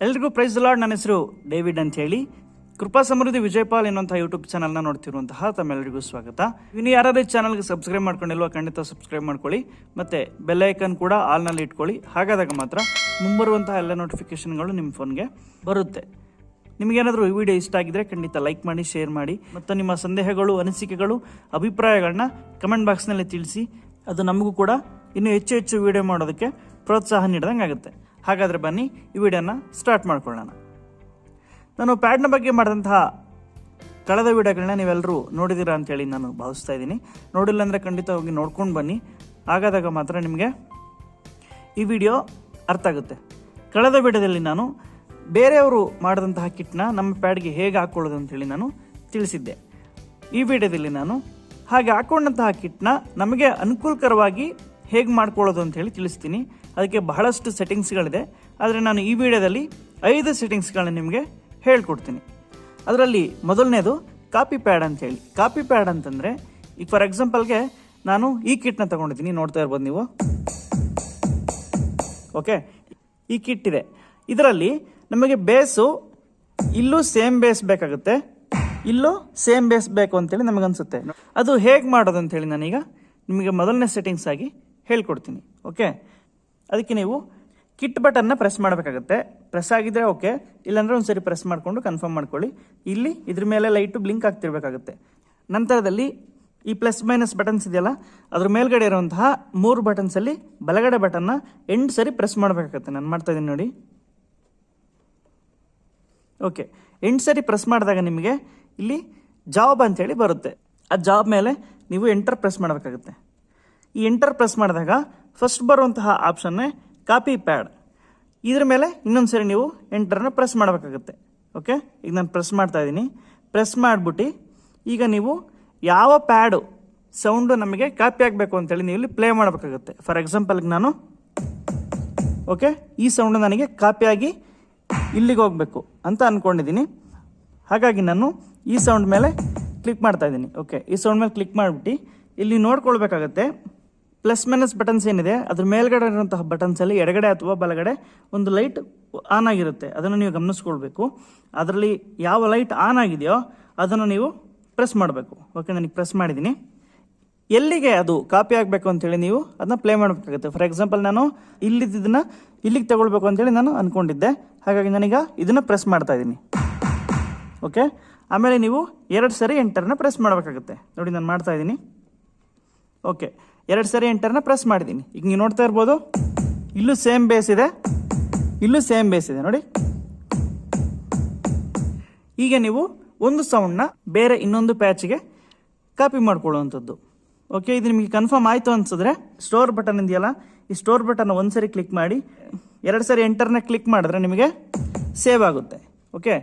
ಎಲ್ರಿಗೂ price the lord. ನನ್ನ ಹೆಸರು ಡೇವಿಡ್ ಅಂತ ಹೇಳಿ ಕೃಪಾ ಸಮೃದ್ಧಿ ವಿಜಯಪಾಲ್ ಎನ್ನುವಂಥ ಯೂಟ್ಯೂಬ್ ಚಾನಲ್ನ ನೋಡ್ತಿರುವಂತಹ ತಮ್ಮೆಲ್ಲರಿಗೂ ಸ್ವಾಗತ. ಇನ್ನು ಯಾರಾದ್ರೂ ಚಾನಲ್ಗೆ ಸಬ್ಸ್ಕ್ರೈಬ್ ಮಾಡ್ಕೊಂಡಿಲ್ವಾ ಖಂಡಿತ ಸಬ್ಸ್ಕ್ರೈಬ್ ಮಾಡ್ಕೊಳ್ಳಿ, ಮತ್ತೆ ಬೆಲ್ ಐಕನ್ ಕೂಡ ಆಲ್ನಲ್ಲಿ ಇಟ್ಕೊಳ್ಳಿ. ಹಾಗಾದಾಗ ಮಾತ್ರ ಮುಂಬರುವಂತಹ ಎಲ್ಲ ನೋಟಿಫಿಕೇಶನ್ಗಳು ನಿಮ್ಮ ಫೋನ್ಗೆ ಬರುತ್ತೆ. ನಿಮಗೇನಾದರೂ ಈ ವಿಡಿಯೋ ಇಷ್ಟ ಆಗಿದ್ರೆ ಖಂಡಿತ ಲೈಕ್ ಮಾಡಿ, ಶೇರ್ ಮಾಡಿ, ಮತ್ತು ನಿಮ್ಮ ಸಂದೇಹಗಳು, ಅನಿಸಿಕೆಗಳು, ಅಭಿಪ್ರಾಯಗಳನ್ನ ಕಮೆಂಟ್ ಬಾಕ್ಸ್ನಲ್ಲಿ ತಿಳಿಸಿ. ಅದು ನಮಗೂ ಕೂಡ ಇನ್ನೂ ಹೆಚ್ಚು ಹೆಚ್ಚು ವಿಡಿಯೋ ಮಾಡೋದಕ್ಕೆ ಪ್ರೋತ್ಸಾಹ ನೀಡಿದಂಗೆ ಆಗುತ್ತೆ. ಹಾಗಾದರೆ ಬನ್ನಿ ಈ ವಿಡಿಯೋನ ಸ್ಟಾರ್ಟ್ ಮಾಡ್ಕೊಳ್ಳೋಣ. ನಾನು ಪ್ಯಾಡ್ನ ಬಗ್ಗೆ ಮಾಡಿದಂತಹ ಕಳೆದ ವಿಡಿಯೋಗಳನ್ನ ನೀವೆಲ್ಲರೂ ನೋಡಿದ್ದೀರಾ ಅಂತೇಳಿ ನಾನು ಭಾವಿಸ್ತಾ ಇದ್ದೀನಿ. ನೋಡಿಲ್ಲ ಅಂದರೆ ಖಂಡಿತ ಹೋಗಿ ನೋಡ್ಕೊಂಡು ಬನ್ನಿ. ಹಾಗಾದಾಗ ಮಾತ್ರ ನಿಮಗೆ ಈ ವಿಡಿಯೋ ಅರ್ಥ ಆಗುತ್ತೆ. ಕಳೆದ ವಿಡಿಯೋದಲ್ಲಿ ನಾನು ಬೇರೆಯವರು ಮಾಡಿದಂತಹ ಕಿಟ್ನ ನಮ್ಮ ಪ್ಯಾಡ್ಗೆ ಹೇಗೆ ಹಾಕ್ಕೊಳ್ಳೋದು ಅಂತೇಳಿ ನಾನು ತಿಳಿಸಿದ್ದೆ. ಈ ವಿಡಿಯೋದಲ್ಲಿ ನಾನು ಹಾಗೆ ಹಾಕ್ಕೊಂಡಂತಹ ಕಿಟ್ನ ನಮಗೆ ಅನುಕೂಲಕರವಾಗಿ ಹೇಗೆ ಮಾಡ್ಕೊಳ್ಳೋದು ಅಂತೇಳಿ ತಿಳಿಸ್ತೀನಿ. ಅದಕ್ಕೆ ಬಹಳಷ್ಟು ಸೆಟ್ಟಿಂಗ್ಸ್ಗಳಿದೆ, ಆದರೆ ನಾನು ಈ ವಿಡಿಯೋದಲ್ಲಿ 5 ಸೆಟ್ಟಿಂಗ್ಸ್ಗಳನ್ನ ನಿಮಗೆ ಹೇಳ್ಕೊಡ್ತೀನಿ. ಅದರಲ್ಲಿ ಮೊದಲನೇದು ಕಾಪಿ ಪ್ಯಾಡ್ ಅಂತೇಳಿ. ಕಾಪಿ ಪ್ಯಾಡ್ ಅಂತಂದರೆ ಈಗ ಫಾರ್ ಎಕ್ಸಾಂಪಲ್ಗೆ ನಾನು ಈ ಕಿಟ್ನ ತೊಗೊಂಡಿದ್ದೀನಿ, ನೋಡ್ತಾ ಇರ್ಬೋದು ನೀವು. ಓಕೆ, ಈ ಕಿಟ್ ಇದೆ. ಇದರಲ್ಲಿ ನಮಗೆ ಬೇಸು ಇಲ್ಲೂ ಸೇಮ್ ಬೇಸ್ ಬೇಕಾಗುತ್ತೆ, ಇಲ್ಲೂ ಸೇಮ್ ಬೇಸ್ ಬೇಕು ಅಂತೇಳಿ ನಮಗನ್ಸುತ್ತೆ. ಅದು ಹೇಗೆ ಮಾಡೋದು ಅಂತೇಳಿ ನಾನೀಗ ನಿಮಗೆ ಮೊದಲನೇ ಸೆಟ್ಟಿಂಗ್ಸ್ ಆಗಿ ಹೇಳ್ಕೊಡ್ತೀನಿ. ಓಕೆ, ಅದಕ್ಕೆ ನೀವು ಕಿಟ್ ಬಟನ್ನ ಪ್ರೆಸ್ ಮಾಡಬೇಕಾಗುತ್ತೆ. ಪ್ರೆಸ್ ಆಗಿದ್ರೆ ಓಕೆ, ಇಲ್ಲಾಂದರೆ ಒಂದು ಸರಿ ಪ್ರೆಸ್ ಮಾಡಿಕೊಂಡು ಕನ್ಫರ್ಮ್ ಮಾಡ್ಕೊಳ್ಳಿ. ಇಲ್ಲಿ ಇದ್ರ ಮೇಲೆ ಲೈಟು ಬ್ಲಿಂಕ್ ಆಗ್ತಿರ್ಬೇಕಾಗುತ್ತೆ. ನಂತರದಲ್ಲಿ ಈ ಪ್ಲಸ್ ಮೈನಸ್ ಬಟನ್ಸ್ ಇದೆಯಲ್ಲ, ಅದ್ರ ಮೇಲ್ಗಡೆ ಇರುವಂತಹ 3 ಬಟನ್ಸಲ್ಲಿ ಬಲಗಡೆ ಬಟನ್ನ 8 ಸರಿ ಪ್ರೆಸ್ ಮಾಡಬೇಕಾಗುತ್ತೆ. ನಾನು ಮಾಡ್ತಾ ಇದ್ದೀನಿ ನೋಡಿ. ಓಕೆ, 8 ಸರಿ ಪ್ರೆಸ್ ಮಾಡಿದಾಗ ನಿಮಗೆ ಇಲ್ಲಿ ಜಾಬ್ ಅಂತೇಳಿ ಬರುತ್ತೆ. ಆ ಜಾಬ್ ಮೇಲೆ ನೀವು ಎಂಟರ್ ಪ್ರೆಸ್ ಮಾಡಬೇಕಾಗುತ್ತೆ. ಈ ಎಂಟರ್ ಪ್ರೆಸ್ ಮಾಡಿದಾಗ ಫಸ್ಟ್ ಬರುವಂತಹ ಆಪ್ಷನ್ನೇ ಕಾಪಿ ಪ್ಯಾಡ್. ಇದ್ರ ಮೇಲೆ ಇನ್ನೊಂದು ಸರಿ ನೀವು ಎಂಟರ್ನ ಪ್ರೆಸ್ ಮಾಡಬೇಕಾಗುತ್ತೆ. ಓಕೆ, ಈಗ ನಾನು ಪ್ರೆಸ್ ಮಾಡ್ತಾ ಇದ್ದೀನಿ. ಪ್ರೆಸ್ ಮಾಡಿಬಿಟ್ಟು ಈಗ ನೀವು ಯಾವ ಪ್ಯಾಡು ಸೌಂಡು ನಮಗೆ ಕಾಪಿ ಆಗಬೇಕು ಅಂತೇಳಿ ನೀವು ಇಲ್ಲಿ ಪ್ಲೇ ಮಾಡಬೇಕಾಗುತ್ತೆ. ಫಾರ್ ಎಕ್ಸಾಂಪಲ್ಗೆ ನಾನು ಓಕೆ, ಈ ಸೌಂಡು ನನಗೆ ಕಾಪಿಯಾಗಿ ಇಲ್ಲಿಗೆ ಹೋಗಬೇಕು ಅಂತ ಅಂದ್ಕೊಂಡಿದ್ದೀನಿ. ಹಾಗಾಗಿ ನಾನು ಈ ಸೌಂಡ್ ಮೇಲೆ ಕ್ಲಿಕ್ ಮಾಡ್ತಾ ಇದ್ದೀನಿ. ಓಕೆ, ಈ ಸೌಂಡ್ ಮೇಲೆ ಕ್ಲಿಕ್ ಮಾಡಿಬಿಟ್ಟು ಇಲ್ಲಿ ನೋಡ್ಕೊಳ್ಬೇಕಾಗತ್ತೆ ಪ್ಲಸ್ ಮೈನಸ್ ಬಟನ್ಸ್ ಏನಿದೆ ಅದ್ರ ಮೇಲ್ಗಡೆ ಇರುವಂತಹ ಬಟನ್ಸಲ್ಲಿ ಎಡಗಡೆ ಅಥವಾ ಬಲಗಡೆ ಒಂದು ಲೈಟ್ ಆನ್ ಆಗಿರುತ್ತೆ. ಅದನ್ನು ನೀವು ಗಮನಿಸ್ಕೊಳ್ಬೇಕು. ಅದರಲ್ಲಿ ಯಾವ ಲೈಟ್ ಆನ್ ಆಗಿದೆಯೋ ಅದನ್ನು ನೀವು ಪ್ರೆಸ್ ಮಾಡಬೇಕು. ಓಕೆ, ನನಗೆ ಪ್ರೆಸ್ ಮಾಡಿದ್ದೀನಿ. ಎಲ್ಲಿಗೆ ಅದು ಕಾಪಿ ಆಗಬೇಕು ಅಂತೇಳಿ ನೀವು ಅದನ್ನ ಪ್ಲೇ ಮಾಡಬೇಕಾಗುತ್ತೆ. ಫಾರ್ ಎಕ್ಸಾಂಪಲ್ ನಾನು ಇಲ್ಲಿದ್ದನ್ನ ಇಲ್ಲಿಗೆ ತಗೊಳ್ಬೇಕು ಅಂತೇಳಿ ನಾನು ಅಂದ್ಕೊಂಡಿದ್ದೆ. ಹಾಗಾಗಿ ನಾನೀಗ ಇದನ್ನು ಪ್ರೆಸ್ ಮಾಡ್ತಾ ಇದ್ದೀನಿ. ಓಕೆ, ಆಮೇಲೆ ನೀವು 2 ಸರಿ ಎಂಟರ್ನ ಪ್ರೆಸ್ ಮಾಡಬೇಕಾಗುತ್ತೆ. ನೋಡಿ, ನಾನು ಮಾಡ್ತಾ ಇದ್ದೀನಿ. ಓಕೆ, 2 ಸರಿ ಎಂಟರ್ನ ಪ್ರೆಸ್ ಮಾಡಿದ್ದೀನಿ. ಈಗ ನೀವು ನೋಡ್ತಾ ಇರ್ಬೋದು, ಇಲ್ಲೂ ಸೇಮ್ ಬೇಸ್ ಇದೆ, ಇಲ್ಲೂ ಸೇಮ್ ಬೇಸ್ ಇದೆ ನೋಡಿ. ಈಗ ನೀವು ಒಂದು ಸೌಂಡ್ನ ಬೇರೆ ಇನ್ನೊಂದು ಪ್ಯಾಚ್ಗೆ ಕಾಪಿ ಮಾಡ್ಕೊಳ್ಳುವಂಥದ್ದು. ಓಕೆ, ಇದು ನಿಮಗೆ ಕನ್ಫರ್ಮ್ ಆಯಿತು ಅನ್ಸಿದ್ರೆ ಸ್ಟೋರ್ ಬಟನ್ ಇದೆಯಲ್ಲ, ಈ ಸ್ಟೋರ್ ಬಟನ್ ಒಂದು ಸರಿ ಕ್ಲಿಕ್ ಮಾಡಿ 2 ಸರಿ ಎಂಟರ್ನ ಕ್ಲಿಕ್ ಮಾಡಿದ್ರೆ ನಿಮಗೆ ಸೇವ್ ಆಗುತ್ತೆ. ಓಕೆ,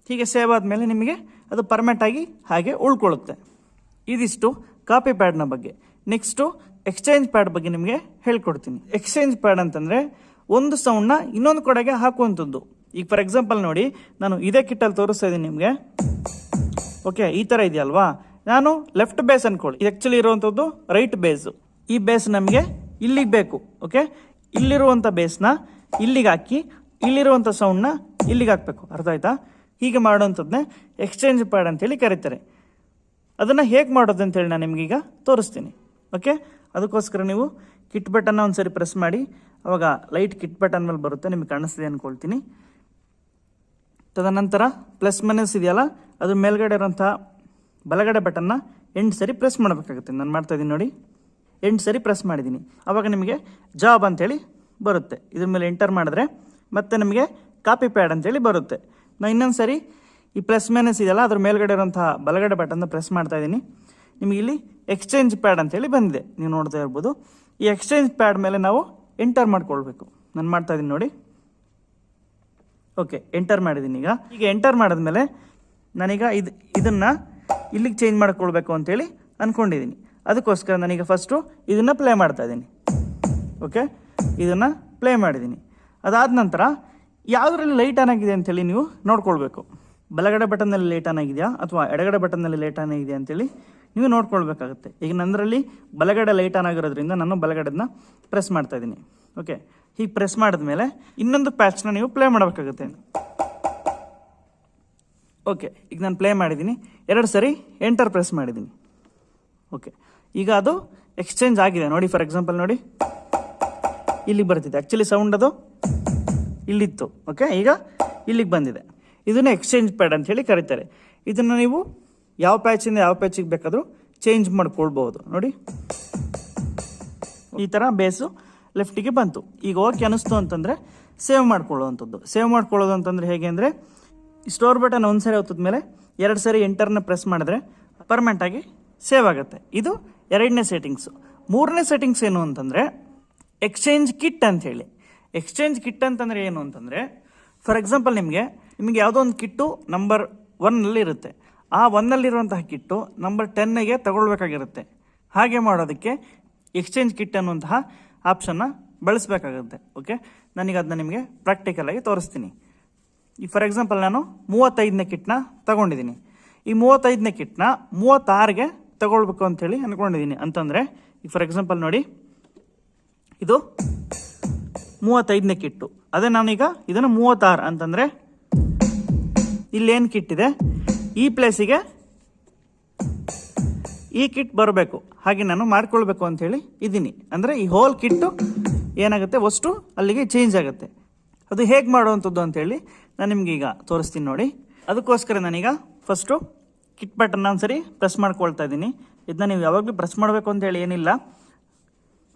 ಹೀಗೆ ಸೇವ್ ಆದಮೇಲೆ ನಿಮಗೆ ಅದು ಪರ್ಮನೆಂಟ್ ಆಗಿ ಹಾಗೆ ಉಳ್ಕೊಳ್ಳುತ್ತೆ. ಇದಿಷ್ಟು ಕಾಪಿ ಪ್ಯಾಡ್ನ ಬಗ್ಗೆ. ನೆಕ್ಸ್ಟು ಎಕ್ಸ್ಚೇಂಜ್ ಪ್ಯಾಡ್ ಬಗ್ಗೆ ನಿಮಗೆ ಹೇಳ್ಕೊಡ್ತೀನಿ. ಎಕ್ಸ್ಚೇಂಜ್ ಪ್ಯಾಡ್ ಅಂತಂದರೆ ಒಂದು ಸೌಂಡ್ನ ಇನ್ನೊಂದು ಕಡೆಗೆ ಹಾಕುವಂಥದ್ದು. ಈಗ ಫಾರ್ ಎಕ್ಸಾಂಪಲ್ ನೋಡಿ, ನಾನು ಇದೇ ಕಿಟ್ಟಲ್ಲಿ ತೋರಿಸ್ತಾ ಇದ್ದೀನಿ ನಿಮಗೆ. ಓಕೆ, ಈ ಥರ ಇದೆಯಲ್ವಾ, ನಾನು ಲೆಫ್ಟ್ ಬೇಸ್ ಅನ್ಕೊಳ್ಳಿ. ಇದು ಆ್ಯಕ್ಚುಲಿ ಇರುವಂಥದ್ದು ರೈಟ್ ಬೇಸು. ಈ ಬೇಸ್ ನಮಗೆ ಇಲ್ಲಿಗೆ ಬೇಕು. ಓಕೆ, ಇಲ್ಲಿರುವಂಥ ಬೇಸ್ನ ಇಲ್ಲಿಗೆ ಹಾಕಿ ಇಲ್ಲಿರುವಂಥ ಸೌಂಡ್ನ ಇಲ್ಲಿಗೆ ಹಾಕಬೇಕು. ಅರ್ಥ ಆಯ್ತಾ? ಹೀಗೆ ಮಾಡುವಂಥದ್ದನ್ನೇ ಎಕ್ಸ್ಚೇಂಜ್ ಪ್ಯಾಡ್ ಅಂತೇಳಿ ಕರೀತಾರೆ. ಅದನ್ನು ಹೇಗೆ ಮಾಡೋದು ಅಂತೇಳಿ ನಾನು ನಿಮಗೀಗ ತೋರಿಸ್ತೀನಿ. ಓಕೆ, ಅದಕ್ಕೋಸ್ಕರ ನೀವು ಕಿಟ್ ಬಟನ್ನ ಒಂದು ಸರಿ ಪ್ರೆಸ್ ಮಾಡಿ, ಅವಾಗ ಲೈಟ್ ಕಿಟ್ ಬಟನ್ ಮೇಲೆ ಬರುತ್ತೆ, ನಿಮಗೆ ಕಾಣಿಸ್ತಿದೆ ಅಂದ್ಕೊಳ್ತೀನಿ. ತದನಂತರ ಪ್ಲಸ್ ಮೈನಸ್ ಇದೆಯಲ್ಲ, ಅದು ಮೇಲ್ಗಡೆ ಇರೋಂಥ ಬಲಗಡೆ ಬಟನ್ನ 8 ಸರಿ ಪ್ರೆಸ್ ಮಾಡಬೇಕಾಗುತ್ತೆ. ನಾನು ಮಾಡ್ತಾ ಇದ್ದೀನಿ ನೋಡಿ, 8 ಸರಿ ಪ್ರೆಸ್ ಮಾಡಿದ್ದೀನಿ. ಆವಾಗ ನಿಮಗೆ ಜಾಬ್ ಅಂತೇಳಿ ಬರುತ್ತೆ. ಇದ್ರ ಮೇಲೆ ಎಂಟರ್ ಮಾಡಿದ್ರೆ ಮತ್ತೆ ನಮಗೆ ಕಾಪಿ ಪ್ಯಾಡ್ ಅಂತೇಳಿ ಬರುತ್ತೆ. ನಾನು ಇನ್ನೊಂದು ಸರಿ ಈ ಪ್ಲಸ್ ಮೈನಸ್ ಇದೆಯಲ್ಲ, ಅದ್ರ ಮೇಲ್ಗಡೆ ಇರೋಂಥ ಬಲಗಡೆ ಬಟನ್ನ ಪ್ರೆಸ್ ಮಾಡ್ತಾ ಇದ್ದೀನಿ. ನಿಮಗೆ ಇಲ್ಲಿ ಎಕ್ಸ್ಚೇಂಜ್ ಪ್ಯಾಡ್ ಅಂತೇಳಿ ಬಂದಿದೆ, ನೀವು ನೋಡ್ತಾ ಇರ್ಬೋದು. ಈ ಎಕ್ಸ್ಚೇಂಜ್ ಪ್ಯಾಡ್ ಮೇಲೆ ನಾವು ಎಂಟರ್ ಮಾಡ್ಕೊಳ್ಬೇಕು. ನಾನು ಮಾಡ್ತಾ ಇದ್ದೀನಿ ನೋಡಿ. ಓಕೆ, ಎಂಟರ್ ಮಾಡಿದ್ದೀನಿ. ಈಗ ಎಂಟರ್ ಮಾಡಿದ್ಮೇಲೆ ನಾನೀಗ ಇದನ್ನು ಇಲ್ಲಿಗೆ ಚೇಂಜ್ ಮಾಡ್ಕೊಳ್ಬೇಕು ಅಂತೇಳಿ ಅಂದ್ಕೊಂಡಿದ್ದೀನಿ. ಅದಕ್ಕೋಸ್ಕರ ನಾನೀಗ ಫಸ್ಟು ಇದನ್ನು ಪ್ಲೇ ಮಾಡ್ತಾ ಇದ್ದೀನಿ. ಓಕೆ, ಇದನ್ನು ಪ್ಲೇ ಮಾಡಿದ್ದೀನಿ. ಅದಾದ ನಂತರ ಯಾವುದರಲ್ಲಿ ಲೈಟ್ ಆನ್ ಆಗಿದೆ ಅಂತೇಳಿ ನೀವು ನೋಡ್ಕೊಳ್ಬೇಕು. ಬಲಗಡೆ ಬಟನ್ನಲ್ಲಿ ಲೈಟ್ ಆನ್ ಆಗಿದೆಯಾ ಅಥವಾ ಎಡಗಡೆ ಬಟನ್ನಲ್ಲಿ ಲೈಟ್ ಆನ್ ಆಗಿದೆ ಅಂತೇಳಿ ನೀವು ನೋಡ್ಕೊಳ್ಬೇಕಾಗುತ್ತೆ. ಈಗ ನಂದರಲ್ಲಿ ಬಲಗಡೆ ಲೈಟ್ ಆನ್ ಆಗಿರೋದ್ರಿಂದ ನಾನು ಬಲಗಡೆನ ಪ್ರೆಸ್ ಮಾಡ್ತಾ ಇದ್ದೀನಿ. ಓಕೆ, ಹೀಗೆ ಪ್ರೆಸ್ ಮಾಡಿದ್ಮೇಲೆ ಇನ್ನೊಂದು ಪ್ಯಾಚ್ನ ನೀವು ಪ್ಲೇ ಮಾಡಬೇಕಾಗುತ್ತೆ. ಓಕೆ, ಈಗ ನಾನು ಪ್ಲೇ ಮಾಡಿದ್ದೀನಿ, 2 ಸರಿ ಎಂಟರ್ ಪ್ರೆಸ್ ಮಾಡಿದ್ದೀನಿ. ಓಕೆ, ಈಗ ಅದು ಎಕ್ಸ್ಚೇಂಜ್ ಆಗಿದೆ ನೋಡಿ. ಫಾರ್ ಎಕ್ಸಾಂಪಲ್ ನೋಡಿ, ಇಲ್ಲಿಗೆ ಬರ್ತಿದೆ. ಆ್ಯಕ್ಚುಲಿ ಸೌಂಡ್ ಅದು ಇಲ್ಲಿತ್ತು. ಓಕೆ, ಈಗ ಇಲ್ಲಿಗೆ ಬಂದಿದೆ. ಇದನ್ನು ಎಕ್ಸ್ಚೇಂಜ್ ಪ್ಯಾಡ್ ಅಂತ ಹೇಳಿ ಕರೀತಾರೆ. ಇದನ್ನು ನೀವು ಯಾವ ಪ್ಯಾಚಿಂದ ಯಾವ ಪ್ಯಾಚಿಗೆ ಬೇಕಾದರೂ ಚೇಂಜ್ ಮಾಡ್ಕೊಳ್ಬಹುದು. ನೋಡಿ, ಈ ಥರ ಬೇಸು ಲೆಫ್ಟಿಗೆ ಬಂತು. ಈಗ ಓಕೆ ಅನಿಸ್ತು ಅಂತಂದರೆ ಸೇವ್ ಮಾಡ್ಕೊಳ್ಳುವಂಥದ್ದು. ಸೇವ್ ಮಾಡ್ಕೊಳ್ಳೋದು ಅಂತಂದರೆ ಹೇಗೆ ಅಂದರೆ, ಸ್ಟೋರ್ ಬಟನ್ ಒಂದು ಸರಿ ಹೊತ್ತದ ಮೇಲೆ 2 ಸರಿ ಎಂಟರ್ನ ಪ್ರೆಸ್ ಮಾಡಿದ್ರೆ ಪರ್ಮನೆಂಟಾಗಿ ಸೇವ್ ಆಗುತ್ತೆ. ಇದು 2ನೇ ಸೆಟ್ಟಿಂಗ್ಸು. 3ನೇ ಸೆಟ್ಟಿಂಗ್ಸ್ ಏನು ಅಂತಂದರೆ ಎಕ್ಸ್ಚೇಂಜ್ ಕಿಟ್ ಅಂತ ಹೇಳಿ. ಎಕ್ಸ್ಚೇಂಜ್ ಕಿಟ್ ಅಂತಂದರೆ ಏನು ಅಂತಂದರೆ, ಫಾರ್ ಎಕ್ಸಾಂಪಲ್ ನಿಮಗೆ ಯಾವುದೋ ಒಂದು ಕಿಟ್ಟು ನಂಬರ್ 1ನಲ್ಲಿ ಇರುತ್ತೆ. ಆ 1ನಲ್ಲಿರುವಂತಹ ಕಿಟ್ಟು ನಂಬರ್ 10ಗೆ ತಗೊಳ್ಬೇಕಾಗಿರುತ್ತೆ. ಹಾಗೆ ಮಾಡೋದಕ್ಕೆ ಎಕ್ಸ್ಚೇಂಜ್ ಕಿಟ್ ಅನ್ನುವಂತಹ ಆಪ್ಷನ್ನ ಬಳಸಬೇಕಾಗುತ್ತೆ. ಓಕೆ, ನಾನೀಗ ಅದನ್ನ ನಿಮಗೆ ಪ್ರಾಕ್ಟಿಕಲಾಗಿ ತೋರಿಸ್ತೀನಿ. ಈ ಫಾರ್ ಎಕ್ಸಾಂಪಲ್ ನಾನು 35ನೇ ಕಿಟ್ನ ತಗೊಂಡಿದ್ದೀನಿ. ಈ 35ನೇ ಕಿಟ್ನ 36ಗೆ ತಗೊಳ್ಬೇಕು ಅಂತೇಳಿ ಅಂದ್ಕೊಂಡಿದ್ದೀನಿ. ಅಂತಂದರೆ ಈ ಫಾರ್ ಎಕ್ಸಾಂಪಲ್ ನೋಡಿ, ಇದು 35ನೇ ಕಿಟ್ಟು. ಅದೇ ನಾನೀಗ ಇದನ್ನು 36 ಅಂತಂದರೆ ಇಲ್ಲೇನು ಕಿಟ್ ಇದೆ ಈ ಪ್ಲೇಸಿಗೆ ಈ ಕಿಟ್ ಬರಬೇಕು. ಹಾಗೆ ನಾನು ಮಾಡ್ಕೊಳ್ಬೇಕು ಅಂಥೇಳಿ ಇದ್ದೀನಿ. ಅಂದರೆ ಈ ಹೋಲ್ ಕಿಟ್ಟು ಏನಾಗುತ್ತೆ, ಅಷ್ಟು ಅಲ್ಲಿಗೆ ಚೇಂಜ್ ಆಗುತ್ತೆ. ಅದು ಹೇಗೆ ಮಾಡುವಂಥದ್ದು ಅಂತೇಳಿ ನಾನು ನಿಮ್ಗೆ ಈಗ ತೋರಿಸ್ತೀನಿ ನೋಡಿ. ಅದಕ್ಕೋಸ್ಕರ ನಾನೀಗ ಫಸ್ಟು ಕಿಟ್ ಬಟನ್ನ ಒಂದ್ಸರಿ ಪ್ರೆಸ್ ಮಾಡ್ಕೊಳ್ತಾ ಇದ್ದೀನಿ. ಇದನ್ನ ನೀವು ಯಾವಾಗಲೂ ಪ್ರೆಸ್ ಮಾಡಬೇಕು ಅಂತೇಳಿ ಏನಿಲ್ಲ,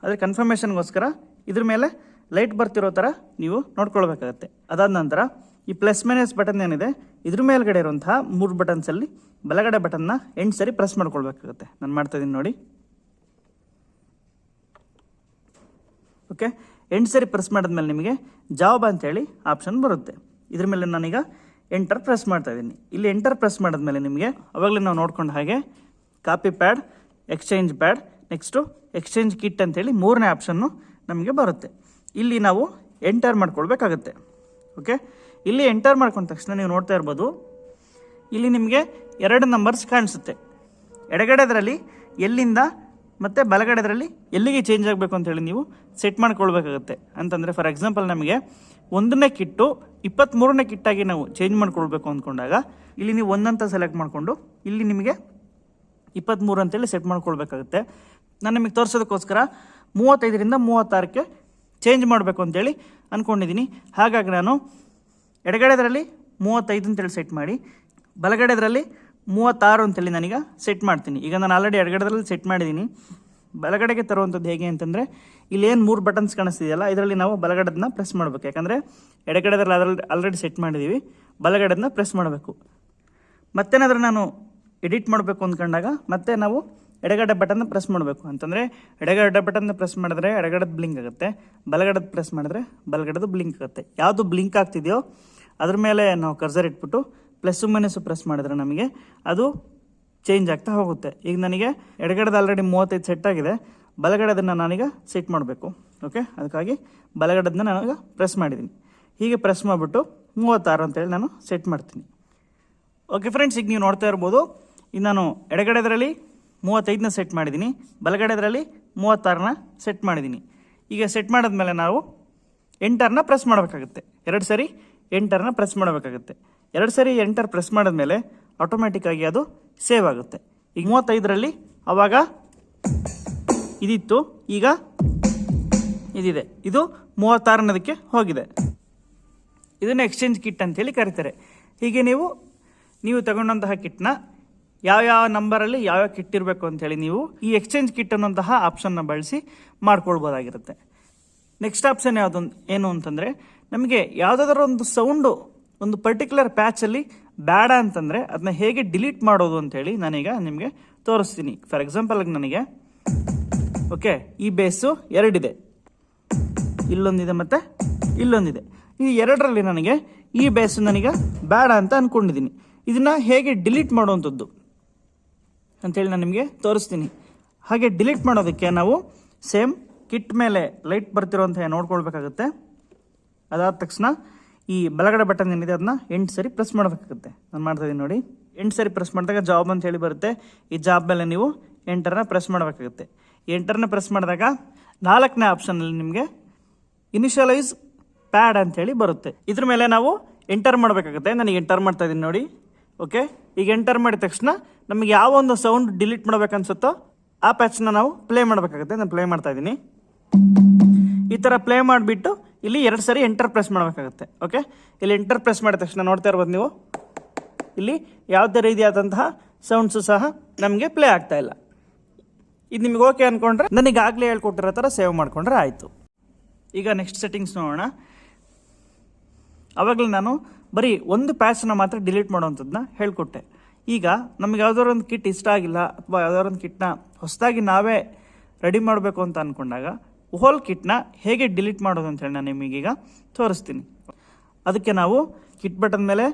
ಆದರೆ ಕನ್ಫರ್ಮೇಷನ್ಗೋಸ್ಕರ ಇದ್ರ ಮೇಲೆ ಲೈಟ್ ಬರ್ತಿರೋ ಥರ ನೀವು ನೋಡ್ಕೊಳ್ಬೇಕಾಗತ್ತೆ. ಅದಾದ ನಂತರ ಈ ಪ್ಲಸ್ ಮೈನಸ್ ಬಟನ್ ಏನಿದೆ ಇದ್ರ ಮೇಲ್ಗಡೆ ಇರುವಂತಹ 3 ಬಟನ್ಸಲ್ಲಿ ಬಲಗಡೆ ಬಟನ್ನ 8 ಸರಿ ಪ್ರೆಸ್ ಮಾಡ್ಕೊಳ್ಬೇಕಾಗುತ್ತೆ. ನಾನು ಮಾಡ್ತಾ ಇದ್ದೀನಿ ನೋಡಿ. ಓಕೆ, 8 ಸರಿ ಪ್ರೆಸ್ ಮಾಡಿದ್ಮೇಲೆ ನಿಮಗೆ ಜಾಬ್ ಅಂತೇಳಿ ಆಪ್ಷನ್ ಬರುತ್ತೆ. ಇದ್ರ ಮೇಲೆ ನಾನೀಗ ಎಂಟರ್ ಪ್ರೆಸ್ ಮಾಡ್ತಾ ಇದ್ದೀನಿ. ಇಲ್ಲಿ ಎಂಟರ್ ಪ್ರೆಸ್ ಮಾಡಿದ್ಮೇಲೆ ನಿಮಗೆ ಅವಾಗಲೇ ನಾವು ನೋಡ್ಕೊಂಡು ಹಾಗೆ copy pad, exchange pad, next exchange kit ಅಂತೇಳಿ 3ನೇ ಆಪ್ಷನ್ನು ನಮಗೆ ಬರುತ್ತೆ. ಇಲ್ಲಿ ನಾವು ಎಂಟರ್ ಮಾಡ್ಕೊಳ್ಬೇಕಾಗತ್ತೆ. ಓಕೆ, ಇಲ್ಲಿ ಎಂಟರ್ ಮಾಡ್ಕೊಂಡ ತಕ್ಷಣ ನೀವು ನೋಡ್ತಾ ಇರ್ಬೋದು, ಇಲ್ಲಿ ನಿಮಗೆ 2 ನಂಬರ್ಸ್ ಕಾಣಿಸುತ್ತೆ. ಎಡಗಡೆದರಲ್ಲಿ ಎಲ್ಲಿಂದ ಮತ್ತು ಬಲಗಡೆದರಲ್ಲಿ ಎಲ್ಲಿಗೆ ಚೇಂಜ್ ಆಗಬೇಕು ಅಂತೇಳಿ ನೀವು ಸೆಟ್ ಮಾಡ್ಕೊಳ್ಬೇಕಾಗುತ್ತೆ. ಅಂತಂದರೆ ಫಾರ್ ಎಕ್ಸಾಂಪಲ್ ನಮಗೆ 1ನೇ ಕಿಟ್ಟು 23ನೇ ಕಿಟ್ಟಾಗಿ ನಾವು ಚೇಂಜ್ ಮಾಡ್ಕೊಳ್ಬೇಕು ಅಂದ್ಕೊಂಡಾಗ ಇಲ್ಲಿ ನೀವು 1 ಅಂತ ಸೆಲೆಕ್ಟ್ ಮಾಡಿಕೊಂಡು ಇಲ್ಲಿ ನಿಮಗೆ 23 ಅಂತೇಳಿ ಸೆಟ್ ಮಾಡ್ಕೊಳ್ಬೇಕಾಗುತ್ತೆ. ನಾನು ನಿಮಗೆ ತೋರಿಸೋದಕ್ಕೋಸ್ಕರ 35ರಿಂದ 36ಕ್ಕೆ ಚೇಂಜ್ ಮಾಡಬೇಕು ಅಂತೇಳಿ ಅಂದ್ಕೊಂಡಿದ್ದೀನಿ. ಹಾಗಾಗಿ ನಾನು ಎಡಗಡೆದರಲ್ಲಿ 35 ಅಂತೇಳಿ ಸೆಟ್ ಮಾಡಿ, ಬಲಗಡೆದರಲ್ಲಿ 36 ಅಂತೇಳಿ ನಾನೀಗ ಸೆಟ್ ಮಾಡ್ತೀನಿ. ಈಗ ನಾನು ಆಲ್ರೆಡಿ ಎಡಗಡೆದಲ್ಲಿ ಸೆಟ್ ಮಾಡಿದ್ದೀನಿ. ಬಲಗಡೆಗೆ ತರುವಂಥದ್ದು ಹೇಗೆ ಅಂತಂದರೆ, ಇಲ್ಲೇನು 3 ಬಟನ್ಸ್ ಕಾಣಿಸ್ತಿದೆಯಲ್ಲ, ಇದರಲ್ಲಿ ನಾವು ಬಲಗಡೆದನ್ನ ಪ್ರೆಸ್ ಮಾಡಬೇಕು. ಯಾಕಂದರೆ ಎಡಗಡೆದಲ್ಲಿ ಅದರಲ್ಲಿ ಆಲ್ರೆಡಿ ಸೆಟ್ ಮಾಡಿದ್ದೀವಿ, ಬಲಗಡೆದನ್ನ ಪ್ರೆಸ್ ಮಾಡಬೇಕು. ಮತ್ತೇನಾದರೂ ನಾನು ಎಡಿಟ್ ಮಾಡಬೇಕು ಅಂದ್ಕೊಂಡಾಗ ಮತ್ತೆ ನಾವು ಎಡಗಡೆ ಬಟನ್ನ ಪ್ರೆಸ್ ಮಾಡಬೇಕು. ಅಂತಂದರೆ ಎಡಗಡೆ ಬಟನ್ನ ಪ್ರೆಸ್ ಮಾಡಿದ್ರೆ ಎಡಗಡೆದು ಬ್ಲಿಂಕ್ ಆಗುತ್ತೆ, ಬಲಗಡೆದು ಪ್ರೆಸ್ ಮಾಡಿದ್ರೆ ಬಲಗಡೆದು ಬ್ಲಿಂಕ್ ಆಗುತ್ತೆ. ಯಾವುದು ಬ್ಲಿಂಕ್ ಆಗ್ತಿದೆಯೋ ಅದ್ರ ಮೇಲೆ ನಾವು ಕರ್ಸರ್ ಇಟ್ಬಿಟ್ಟು ಪ್ಲಸ್ಸು ಮೈನಸ್ಸು ಪ್ರೆಸ್ ಮಾಡಿದ್ರೆ ನಮಗೆ ಅದು ಚೇಂಜ್ ಆಗ್ತಾ ಹೋಗುತ್ತೆ. ಈಗ ನನಗೆ ಎಡಗಡೆದು ಆಲ್ರೆಡಿ 35 ಸೆಟ್ ಆಗಿದೆ, ಬಲಗಡೆದನ್ನು ನಾನೀಗ ಸೆಟ್ ಮಾಡಬೇಕು. ಓಕೆ, ಅದಕ್ಕಾಗಿ ಬಲಗಡೆದನ್ನ ನಾನೀಗ ಪ್ರೆಸ್ ಮಾಡಿದ್ದೀನಿ. ಹೀಗೆ ಪ್ರೆಸ್ ಮಾಡಿಬಿಟ್ಟು 36 ಅಂತೇಳಿ ನಾನು ಸೆಟ್ ಮಾಡ್ತೀನಿ. ಓಕೆ ಫ್ರೆಂಡ್ಸ್, ಈಗ ನೀವು ನೋಡ್ತಾ ಇರ್ಬೋದು, ಈಗ ನಾನು ಎಡಗಡೆದರಲ್ಲಿ 35ನ ಸೆಟ್ ಮಾಡಿದ್ದೀನಿ, ಬಲಗಡೆದರಲ್ಲಿ 36ನ ಸೆಟ್ ಮಾಡಿದ್ದೀನಿ. ಈಗ ಸೆಟ್ ಮಾಡಿದ್ಮೇಲೆ ನಾವು ಎಂಟರ್ನ ಪ್ರೆಸ್ ಮಾಡಬೇಕಾಗುತ್ತೆ. 2 ಸರಿ ಎಂಟರ್ನ ಪ್ರೆಸ್ ಮಾಡಬೇಕಾಗುತ್ತೆ. 2 ಸರಿ ಎಂಟರ್ ಪ್ರೆಸ್ ಮಾಡಿದ್ಮೇಲೆ ಆಟೋಮ್ಯಾಟಿಕ್ಕಾಗಿ ಅದು ಸೇವ್ ಆಗುತ್ತೆ. ಈಗ 35ರಲ್ಲಿ ಆವಾಗ ಇದಿತ್ತು, ಈಗ ಇದಿದೆ. ಇದು 36 ಅನ್ನೋದಕ್ಕೆ ಹೋಗಿದೆ. ಇದನ್ನು ಎಕ್ಸ್ಚೇಂಜ್ ಕಿಟ್ ಅಂತೇಳಿ ಕರೀತಾರೆ. ಹೀಗೆ ನೀವು ತಗೊಂಡಂತಹ ಕಿಟ್ನ ಯಾವ ನಂಬರಲ್ಲಿ ಯಾವ್ಯಾವ ಕಿಟ್ ಇರಬೇಕು ಅಂತೇಳಿ ನೀವು ಈ ಎಕ್ಸ್ಚೇಂಜ್ ಕಿಟ್ ಅನ್ನೋಂತಹ ಆಪ್ಷನ್ನ ಬಳಸಿ ಮಾಡ್ಕೊಳ್ಬೋದಾಗಿರುತ್ತೆ. ನೆಕ್ಸ್ಟ್ ಆಪ್ಷನ್ ಏನು ಅಂತಂದರೆ, ನಮಗೆ ಯಾವುದಾದ್ರೂ ಒಂದು ಸೌಂಡು ಒಂದು ಪರ್ಟಿಕ್ಯುಲರ್ ಪ್ಯಾಚಲ್ಲಿ ಬೇಡ ಅಂತಂದರೆ ಅದನ್ನ ಹೇಗೆ ಡಿಲೀಟ್ ಮಾಡೋದು ಅಂತೇಳಿ ನಾನೀಗ ನಿಮಗೆ ತೋರಿಸ್ತೀನಿ. ಫಾರ್ ಎಕ್ಸಾಂಪಲ್ ನನಗೆ ಓಕೆ, ಈ ಬೇಸು 2 ಇದೆ, ಇಲ್ಲೊಂದಿದೆ ಮತ್ತು ಇಲ್ಲೊಂದಿದೆ. ಈ 2ರಲ್ಲಿ ನನಗೆ ಈ ಬೇಸು ನನಗೆ ಬೇಡ ಅಂತ ಅಂದ್ಕೊಂಡಿದ್ದೀನಿ. ಇದನ್ನು ಹೇಗೆ ಡಿಲೀಟ್ ಮಾಡುವಂಥದ್ದು ಅಂಥೇಳಿ ನಾನು ನಿಮಗೆ ತೋರಿಸ್ತೀನಿ. ಹಾಗೆ ಡಿಲೀಟ್ ಮಾಡೋದಕ್ಕೆ ನಾವು ಸೇಮ್ ಕಿಟ್ ಮೇಲೆ ಲೈಟ್ ಬರ್ತಿರೋಂಥ ನೋಡ್ಕೊಳ್ಬೇಕಾಗುತ್ತೆ. ಅದಾದ ತಕ್ಷಣ ಈ ಬಲಗಡೆ ಬಟನ್ ಏನಿದೆ ಅದನ್ನ 8 ಸರಿ ಪ್ರೆಸ್ ಮಾಡಬೇಕಾಗುತ್ತೆ. ನಾನು ಮಾಡ್ತಾ ಇದ್ದೀನಿ ನೋಡಿ. 8 ಸರಿ ಪ್ರೆಸ್ ಮಾಡಿದಾಗ ಜಾಬ್ ಅಂತ ಹೇಳಿ ಬರುತ್ತೆ. ಈ ಜಾಬ್ ಮೇಲೆ ನೀವು ಎಂಟರ್ನ ಪ್ರೆಸ್ ಮಾಡಬೇಕಾಗುತ್ತೆ. ಎಂಟರ್ನ ಪ್ರೆಸ್ ಮಾಡಿದಾಗ 4ನೇ ಆಪ್ಷನಲ್ಲಿ ನಿಮಗೆ ಇನಿಷಿಯಲೈಸ್ ಪ್ಯಾಡ್ ಅಂತೇಳಿ ಬರುತ್ತೆ. ಇದ್ರ ಮೇಲೆ ನಾವು ಎಂಟರ್ ಮಾಡಬೇಕಾಗುತ್ತೆ. ನನಗೆ ಎಂಟರ್ ಮಾಡ್ತಾ ಇದ್ದೀನಿ ನೋಡಿ. ಓಕೆ, ಈಗ ಎಂಟರ್ ಮಾಡಿದ ತಕ್ಷಣ ನಮಗೆ ಯಾವ ಒಂದು ಸೌಂಡ್ ಡಿಲೀಟ್ ಮಾಡ್ಬೇಕನ್ಸುತ್ತೋ ಆ ಪ್ಯಾಚ್ನ ನಾವು ಪ್ಲೇ ಮಾಡಬೇಕಾಗುತ್ತೆ. ನಾನು ಪ್ಲೇ ಮಾಡ್ತಾ ಇದ್ದೀನಿ. ಈ ಥರ ಪ್ಲೇ ಮಾಡಿಬಿಟ್ಟು ಇಲ್ಲಿ 2 ಸರಿ ಎಂಟರ್ ಪ್ರೆಸ್ ಮಾಡಬೇಕಾಗುತ್ತೆ. ಓಕೆ, ಇಲ್ಲಿ ಎಂಟರ್ ಪ್ರೆಸ್ ಮಾಡಿದ ತಕ್ಷಣ ನೋಡ್ತಾ ಇರ್ಬೋದು ನೀವು, ಇಲ್ಲಿ ಯಾವುದೇ ರೀತಿಯಾದಂತಹ ಸೌಂಡ್ಸು ಸಹ ನಮಗೆ ಪ್ಲೇ ಆಗ್ತಾ ಇಲ್ಲ. ಇದು ನಿಮಗೆ ಓಕೆ ಅಂದ್ಕೊಂಡ್ರೆ ನನಗೆ ಆಗಲೇ ಹೇಳ್ಕೊಟ್ಟಿರೋ ಥರ ಸೇವ್ ಮಾಡಿಕೊಂಡ್ರೆ ಆಯಿತು. ಈಗ ನೆಕ್ಸ್ಟ್ ಸೆಟ್ಟಿಂಗ್ಸ್ ನೋಡೋಣ. ಆವಾಗಲೇ ನಾನು ಬರೀ ಒಂದು ಪ್ಯಾಚನ್ನ ಮಾತ್ರ ಡಿಲೀಟ್ ಮಾಡೋವಂಥದ್ದನ್ನ ಹೇಳ್ಕೊಟ್ಟೆ. ಈಗ ನಮಗೆ ಯಾವ್ದಾದ್ರು ಒಂದು ಕಿಟ್ ಇಷ್ಟ ಆಗಿಲ್ಲ ಅಥವಾ ಯಾವ್ದಾದ್ರು ಒಂದು ಕಿಟ್ನ ಹೊಸದಾಗಿ ನಾವೇ ರೆಡಿ ಮಾಡಬೇಕು ಅಂತ ಅಂದ್ಕೊಂಡಾಗ ಹೋಲ್ ಕಿಟ್ನ ಹೇಗೆ ಡಿಲೀಟ್ ಮಾಡೋದು ಅಂತೇಳಿ ನಾನು ನಿಮಗೀಗ ತೋರಿಸ್ತೀನಿ. ಅದಕ್ಕೆ ನಾವು ಕಿಟ್ ಬಟನ್ ಮೇಲೆ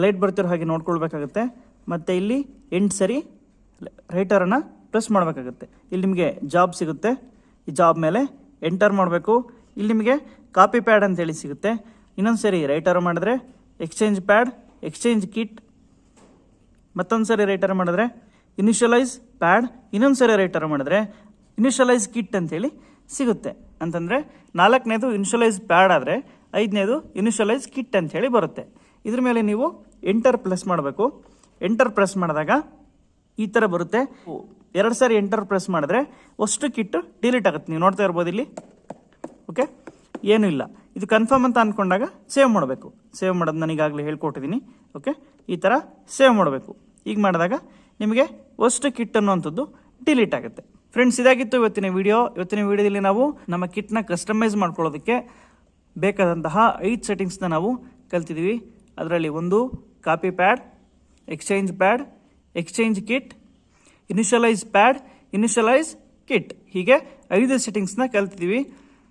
ಲೈಟ್ ಬರ್ತಿರೋ ಹಾಗೆ ನೋಡ್ಕೊಳ್ಬೇಕಾಗುತ್ತೆ. ಮತ್ತು ಇಲ್ಲಿ 8 ಸರಿ ರೈಟರನ್ನು ಪ್ರೆಸ್ ಮಾಡಬೇಕಾಗುತ್ತೆ. ಇಲ್ಲಿ ನಿಮಗೆ ಜಾಬ್ ಸಿಗುತ್ತೆ. ಈ ಜಾಬ್ ಮೇಲೆ ಎಂಟರ್ ಮಾಡಬೇಕು. ಇಲ್ಲಿ ನಿಮಗೆ ಕಾಪಿ ಪ್ಯಾಡ್ ಅಂತೇಳಿ ಸಿಗುತ್ತೆ. ಇನ್ನೊಂದು ಸರಿ ರೈಟರ್ ಮಾಡಿದ್ರೆ ಎಕ್ಸ್ಚೇಂಜ್ ಪ್ಯಾಡ್, ಎಕ್ಸ್ಚೇಂಜ್ ಕಿಟ್, ಮತ್ತೊಂದು ಸರಿ ರೈಟರ್ ಮಾಡಿದ್ರೆ ಇನಿಷಿಯಲೈಸ್ ಪ್ಯಾಡ್, ಇನ್ನೊಂದು ಸರಿ ರೈಟರ್ ಮಾಡಿದ್ರೆ ಇನಿಷಿಯಲೈಸ್ ಕಿಟ್ ಅಂತೇಳಿ ಸಿಗುತ್ತೆ. ಅಂತಂದರೆ 4ನೇದು ಇನಿಷಿಯಲೈಸ್ ಪ್ಯಾಡ್ ಆದರೆ 5ನೇದು ಇನಿಷಿಯಲೈಸ್ ಕಿಟ್ ಅಂತೇಳಿ ಬರುತ್ತೆ. ಇದ್ರ ಮೇಲೆ ನೀವು ಎಂಟರ್ ಪ್ರೆಸ್ ಮಾಡಬೇಕು. ಎಂಟರ್ ಪ್ರೆಸ್ ಮಾಡಿದಾಗ ಈ ಥರ ಬರುತ್ತೆ. 2 ಸಾರಿ ಎಂಟರ್ ಪ್ರೆಸ್ ಮಾಡಿದ್ರೆ ಅಷ್ಟು ಕಿಟ್ ಡಿಲೀಟ್ ಆಗುತ್ತೆ. ನೀವು ನೋಡ್ತಾ ಇರ್ಬೋದು ಇಲ್ಲಿ. ಓಕೆ, ಏನೂ ಇಲ್ಲ. ಇದು ಕನ್ಫರ್ಮ್ ಅಂತ ಅಂದ್ಕೊಂಡಾಗ ಸೇವ್ ಮಾಡಬೇಕು. ಸೇವ್ ಮಾಡೋದು ನನಗಾಗಲೇ ಹೇಳ್ಕೊಟ್ಟಿದ್ದೀನಿ. ಓಕೆ, ಈ ಥರ ಸೇವ್ ಮಾಡಬೇಕು. ಈಗ ಮಾಡಿದಾಗ ನಿಮಗೆ ಅಷ್ಟು ಕಿಟ್ ಅನ್ನುವಂಥದ್ದು ಡಿಲೀಟ್ ಆಗುತ್ತೆ. ಫ್ರೆಂಡ್ಸ್, ಇದಾಗಿತ್ತು ಇವತ್ತಿನ ವಿಡಿಯೋ. ಇವತ್ತಿನ ವಿಡಿಯೋದಲ್ಲಿ ನಾವು ನಮ್ಮ ಕಿಟ್ನ ಕಸ್ಟಮೈಸ್ ಮಾಡ್ಕೊಳ್ಳೋದಕ್ಕೆ ಬೇಕಾದಂತಹ 5 ಸೆಟ್ಟಿಂಗ್ಸ್ನ ನಾವು ಕಲ್ತಿದ್ದೀವಿ. ಅದರಲ್ಲಿ 1 copy pad, exchange pad, exchange kit, initialize pad, initialize kit, ಹೀಗೆ 5 ಸೆಟ್ಟಿಂಗ್ಸ್ನ ಕಲ್ತಿದ್ದೀವಿ.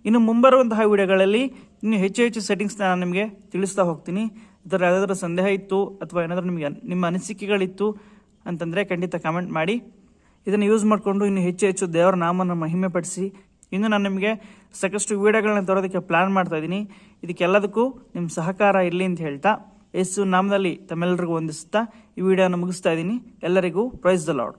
ಇನ್ನು ಮುಂಬರುವಂತಹ ವಿಡಿಯೋಗಳಲ್ಲಿ ಇನ್ನು ಹೆಚ್ಚು ಸೆಟ್ಟಿಂಗ್ಸ್ನ ನಾನು ನಿಮಗೆ ತಿಳಿಸ್ತಾ ಹೋಗ್ತೀನಿ. ಇದರ ಯಾವುದಾದ್ರೂ ಸಂದೇಹ ಇತ್ತು ಅಥವಾ ಏನಾದರೂ ನಿಮಗೆ ನಿಮ್ಮ ಅನಿಸಿಕೆಗಳಿತ್ತು ಅಂತಂದರೆ ಖಂಡಿತ ಕಮೆಂಟ್ ಮಾಡಿ. ಇದನ್ನು ಯೂಸ್ ಮಾಡಿಕೊಂಡು ಇನ್ನು ಹೆಚ್ಚು ದೇವರ ನಾಮನ ಮಹಿಮೆ ಪಡಿಸಿ. ಇನ್ನು ನಾನು ನಿಮಗೆ ಸಾಕಷ್ಟು ವಿಡಿಯೋಗಳನ್ನ ತರೋದಕ್ಕೆ ಪ್ಲ್ಯಾನ್ ಮಾಡ್ತಾ ಇದ್ದೀನಿ. ಇದಕ್ಕೆಲ್ಲದಕ್ಕೂ ನಿಮ್ಮ ಸಹಕಾರ ಇರಲಿ ಅಂತ ಹೇಳ್ತಾ ಯೇಸು ನಾಮದಲ್ಲಿ ತಮ್ಮೆಲ್ಲರಿಗೂ ವಂದಿಸ್ತಾ ಈ ವಿಡಿಯೋನ ಮುಗಿಸ್ತಾ ಇದ್ದೀನಿ. ಎಲ್ಲರಿಗೂ ಪ್ರೈಸ್ ದ ಲಾರ್ಡ್.